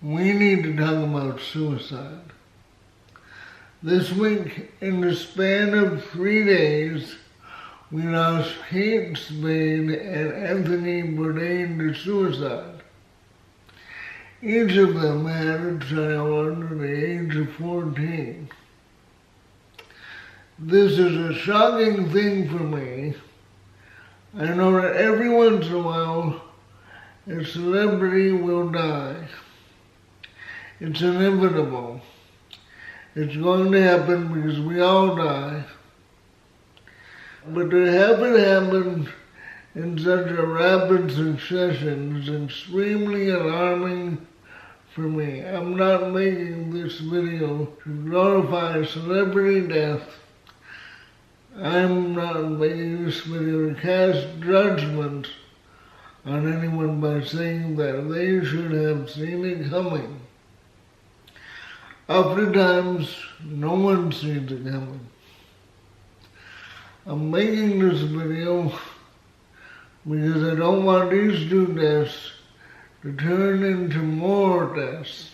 We need to talk about suicide. This week, in the span of 3 days, we lost Kate Spade and Anthony Bourdain to suicide. Each of them had a child under the age of 14. This is a shocking thing for me. I know that every once in a while, a celebrity will die. It's inevitable. It's going to happen because we all die. But to have it happen in such a rapid succession is extremely alarming for me. I'm not making this video to glorify celebrity death. I'm not making this video to cast judgment on anyone by saying that they should have seen it coming. Oftentimes, no one sees it coming. I'm making this video because I don't want these 2 deaths to turn into more deaths.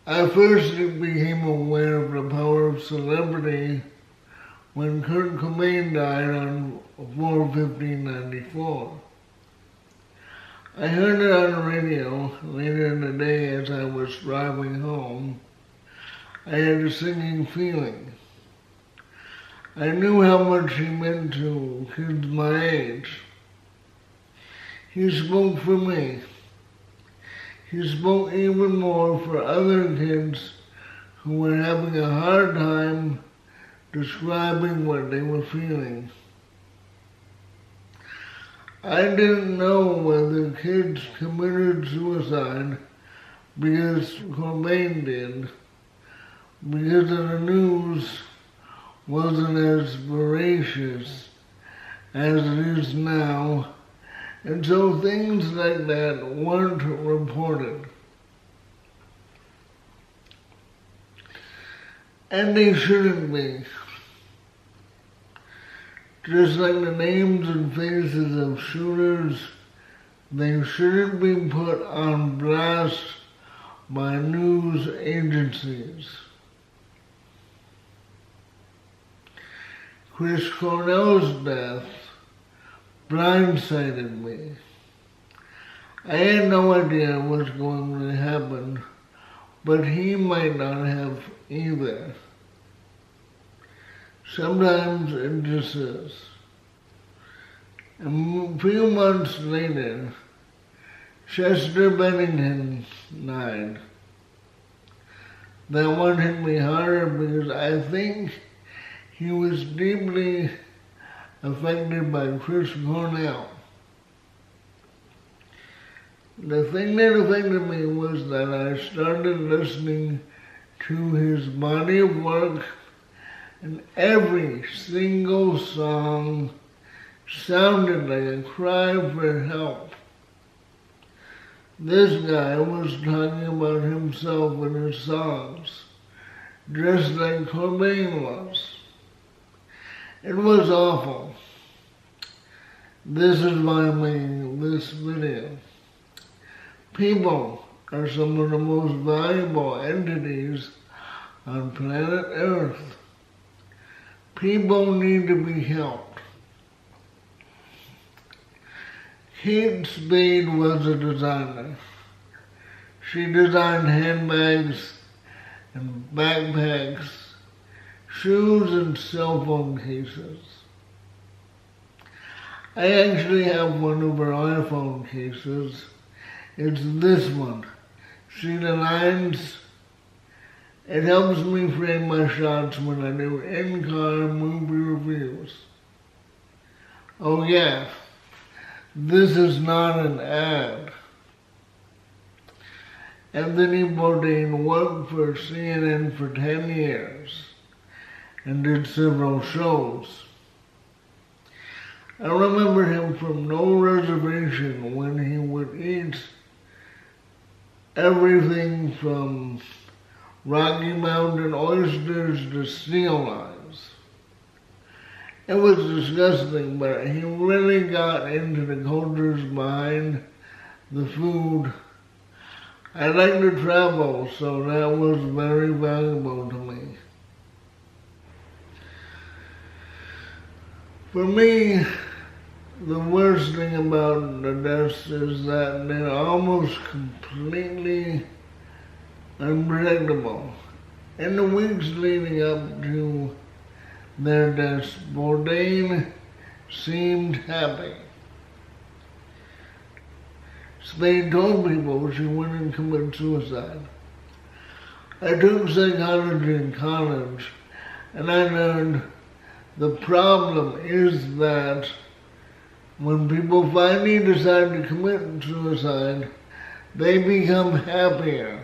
I first became aware of the power of celebrity when Kurt Cobain died on 4/15/94. I heard it on the radio later in the day as I was driving home. I had a singing feeling. I knew how much he meant to kids my age. He spoke for me. He spoke even more for other kids who were having a hard time describing what they were feeling. I didn't know whether kids committed suicide because Cobain did, because the news wasn't as voracious as it is now, and so things like that weren't reported. And they shouldn't be. Just like the names and faces of shooters, they shouldn't be put on blast by news agencies. Chris Cornell's death blindsided me. I had no idea what was going to happen, but he might not have either. Sometimes it just is. A few months later, Chester Bennington died. That one hit me harder because I think he was deeply affected by Chris Cornell. The thing that affected me was that I started listening to his body of work, and every single song sounded like a cry for help. This guy was talking about himself in his songs, just like Cobain was. It was awful. This is why I'm making this video. People are some of the most valuable entities on planet Earth. People need to be helped. Kate Spade was a designer. She designed handbags and backpacks, shoes and cell phone cases. I actually have one of her iPhone cases. It's this one. See the lines? It helps me frame my shots when I do in-car movie reviews. Oh yeah, this is not an ad. Anthony Bourdain worked for CNN for 10 years and did several shows. I remember him from No Reservation when he would eat everything from Rocky Mountain oysters to sea lions. It was disgusting, but he really got into the cultures behind the food. I like to travel, so that was very valuable to me. For me, the worst thing about the deaths is that they're almost completely unpredictable. In the weeks leading up to their deaths, Bourdain seemed happy. Spade told people she wouldn't commit suicide. I took psychology in college, and I learned the problem is that when people finally decide to commit suicide, they become happier.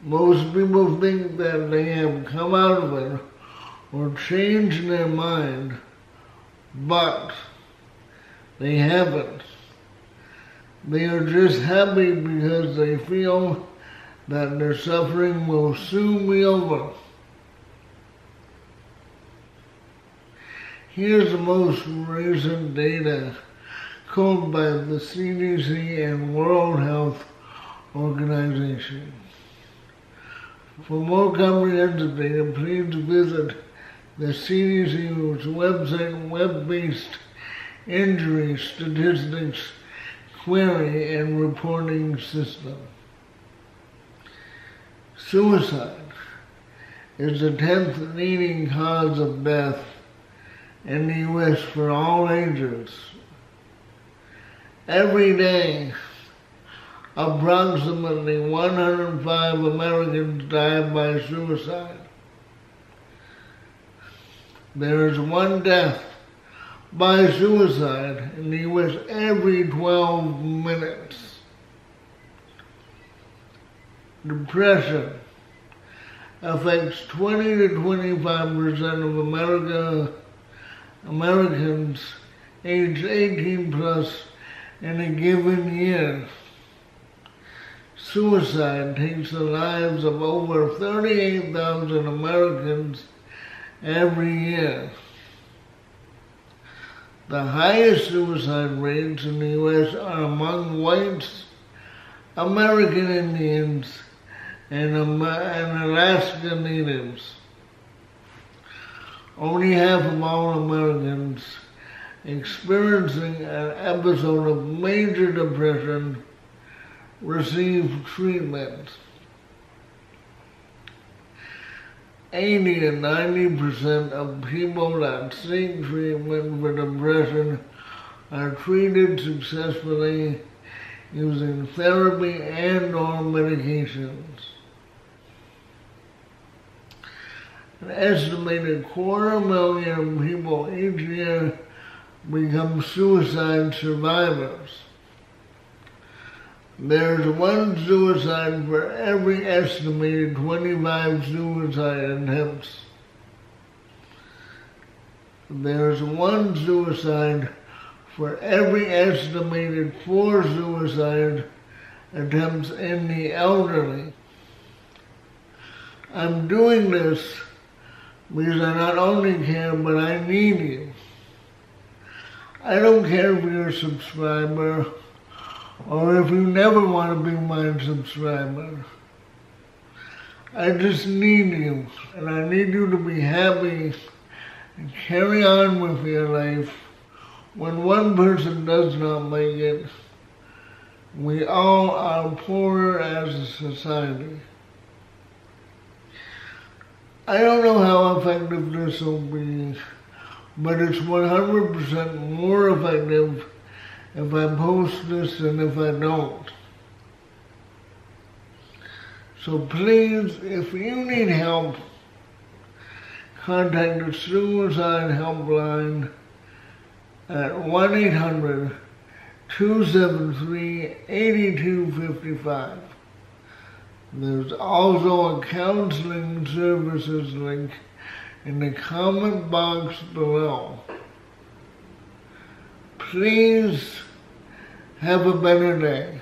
Most people think that they have come out of it or changed their mind, but they haven't. They are just happy because they feel that their suffering will soon be over. Here's the most recent data called by the CDC and World Health Organization. For more comprehensive data, please visit the CDC's website, web-based injury statistics query and reporting system. Suicide is the 10th leading cause of death in the U.S. for all ages. Every day, approximately 105 Americans die by suicide. There is one death by suicide in the U.S. every 12 minutes. Depression affects 20 to 25% of Americans aged 18 plus in a given year. Suicide takes the lives of over 38,000 Americans every year. The highest suicide rates in the U.S. are among whites, American Indians, and Alaska Natives. Only half of all Americans experiencing an episode of major depression receive treatment. 80 to 90% of people that seek treatment for depression are treated successfully using therapy and/or medications. An estimated 250,000 people each year become suicide survivors. There's one suicide for every estimated 25 suicide attempts. There's one suicide for every estimated 4 suicide attempts in the elderly. I'm doing this because I not only care, but I need you. I don't care if you're a subscriber or if you never want to be my subscriber. I just need you, and I need you to be happy and carry on with your life. When one person does not make it, we all are poorer as a society. I don't know how effective this will be, but it's 100% more effective if I post this than if I don't. So please, if you need help, contact the Suicide Helpline at 1-800-273-8255. There's also a counseling services link in the comment box below. Please have a better day.